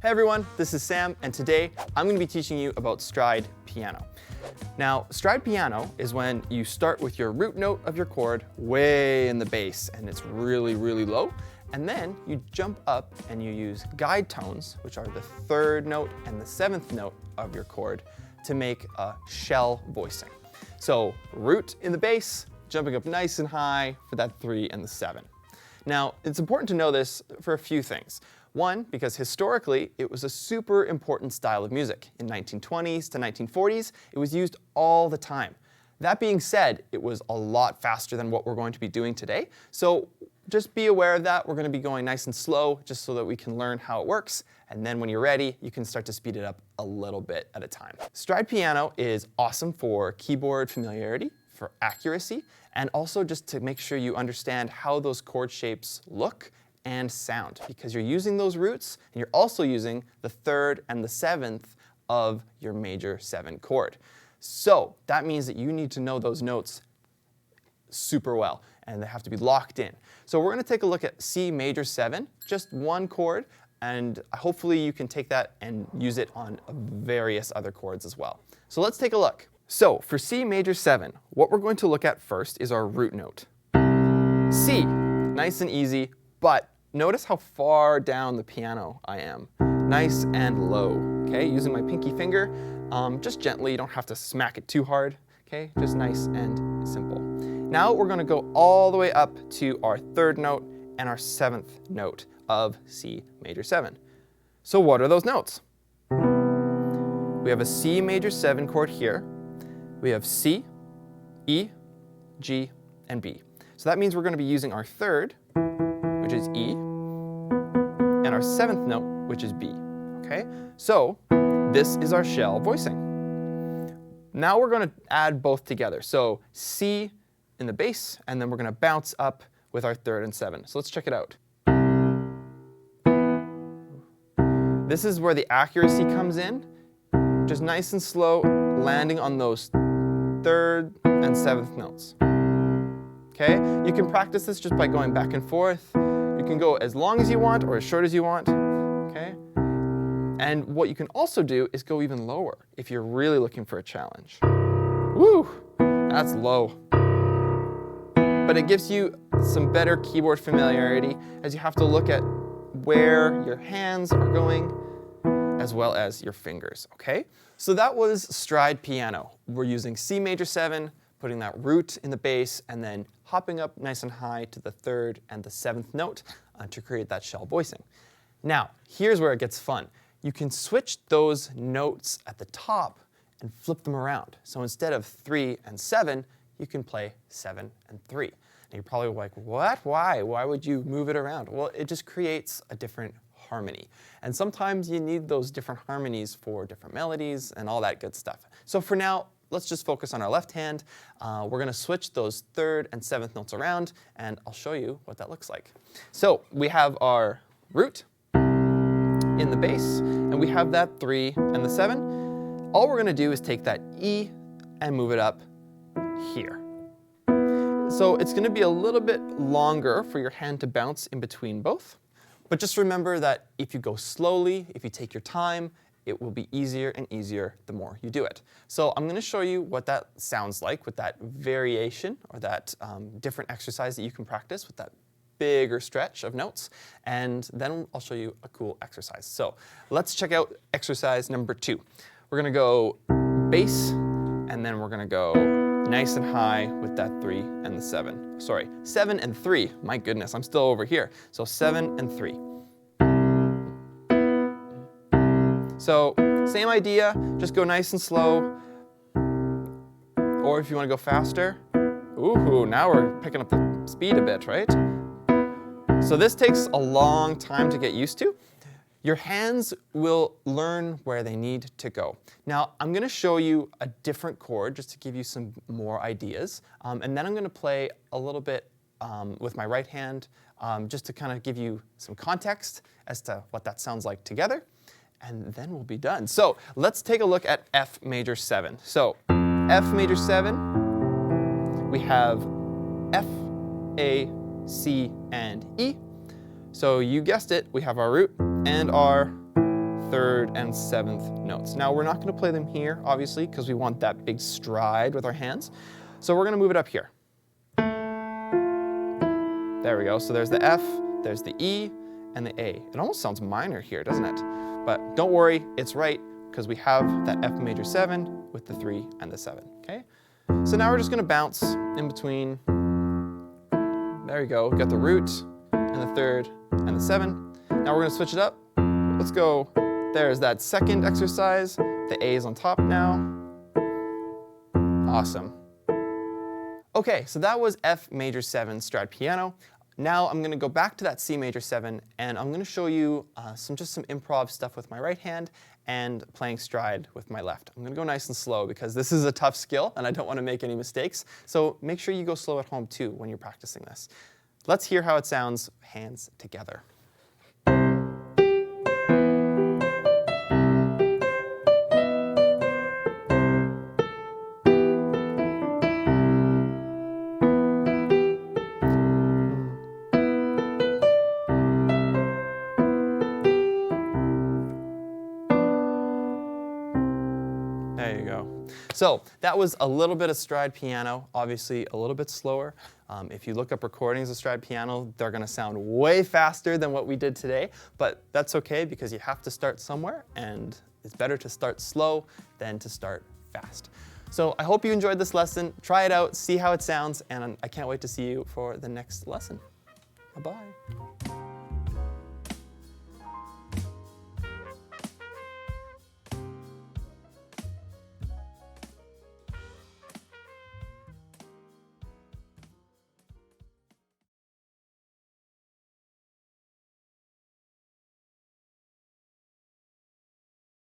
Hey everyone, this is Sam, and today I'm going to be teaching you about stride piano. Now, stride piano is when you start with your root note of your chord way in the bass, and it's really, really low, and then you jump up and you use guide tones, which are the third note and the seventh note of your chord, to make a shell voicing. So, root in the bass, jumping up nice and high for that 3 and the 7. Now, it's important to know this for a few things. One, because historically, it was a super important style of music. In 1920s to 1940s, it was used all the time. That being said, it was a lot faster than what we're going to be doing today. So just be aware of that. We're going to be going nice and slow just so that we can learn how it works. And then when you're ready, you can start to speed it up a little bit at a time. Stride piano is awesome for keyboard familiarity, for accuracy, and also just to make sure you understand how those chord shapes look and sound, because you're using those roots and you're also using the third and the seventh of your major 7 chord. So that means that you need to know those notes super well, and they have to be locked in. So we're going to take a look at C major 7, just one chord, and hopefully you can take that and use it on various other chords as well. So let's take a look. So for C major 7, what we're going to look at first is our root note. C, nice and easy, but notice how far down the piano I am. Nice and low, okay? Using my pinky finger, just gently, you don't have to smack it too hard, okay? Just nice and simple. Now we're gonna go all the way up to our third note and our 7th note of C major 7. So what are those notes? We have a C major 7 chord here. We have C, E, G, and B. So that means we're gonna be using our third, which is E, and our 7th note, which is B, okay? So this is our shell voicing. Now we're gonna add both together. So C in the bass, and then we're gonna bounce up with our third and 7. So let's check it out. This is where the accuracy comes in, just nice and slow, landing on those 3rd and 7th notes. Okay? You can practice this just by going back and forth. You can go as long as you want or as short as you want, okay? And what you can also do is go even lower if you're really looking for a challenge. Woo! That's low. But it gives you some better keyboard familiarity as you have to look at where your hands are going as well as your fingers, okay? So that was stride piano. We're using C major 7, putting that root in the bass, and then hopping up nice and high to the 3rd and the 7th note to create that shell voicing. Now, here's where it gets fun. You can switch those notes at the top and flip them around. So instead of 3 and 7, you can play 7 and 3. And you're probably like, what? Why? Why would you move it around? Well, it just creates a different harmony. And sometimes you need those different harmonies for different melodies and all that good stuff. So for now, let's just focus on our left hand. We're going to switch those 3rd and 7th notes around, and I'll show you what that looks like. So we have our root in the bass, and we have that 3 and the 7. All we're going to do is take that E and move it up here. So it's going to be a little bit longer for your hand to bounce in between both. But just remember that if you go slowly, if you take your time, it will be easier and easier the more you do it. So I'm going to show you what that sounds like with that variation or that different exercise that you can practice with that bigger stretch of notes. And then I'll show you a cool exercise. So let's check out exercise number 2. We're going to go bass, and then we're going to go nice and high with that 3 and the 7. Sorry, 7 and 3. My goodness, I'm still over here. So 7 and 3. So same idea, just go nice and slow. Or if you want to go faster, ooh, now we're picking up the speed a bit, right? So this takes a long time to get used to. Your hands will learn where they need to go. Now, I'm going to show you a different chord just to give you some more ideas. And then I'm going to play a little bit with my right hand just to kind of give you some context as to what that sounds like together. And then we'll be done. So let's take a look at F major 7. So F major 7, we have F, A, C, and E. So you guessed it, we have our root and our 3rd and 7th notes. Now we're not going to play them here, obviously, because we want that big stride with our hands. So we're going to move it up here. There we go. So there's the F, there's the E, and the A. It almost sounds minor here, doesn't it? But don't worry, it's right, because we have that F major 7 with the 3 and the 7, okay? So now we're just going to bounce in between. There you go. We've got the root and the 3rd and the 7. Now we're going to switch it up. Let's go. There's that 2nd exercise. The A is on top now. Awesome. Okay, so that was F major 7 Stride piano. Now I'm going to go back to that C major 7, and I'm going to show you just some improv stuff with my right hand and playing stride with my left. I'm going to go nice and slow because this is a tough skill and I don't want to make any mistakes. So make sure you go slow at home too when you're practicing this. Let's hear how it sounds, hands together. There you go. So that was a little bit of stride piano, obviously a little bit slower. If you look up recordings of stride piano, they're going to sound way faster than what we did today, but that's okay because you have to start somewhere, and it's better to start slow than to start fast. So I hope you enjoyed this lesson. Try it out, see how it sounds, and I can't wait to see you for the next lesson. Bye-bye.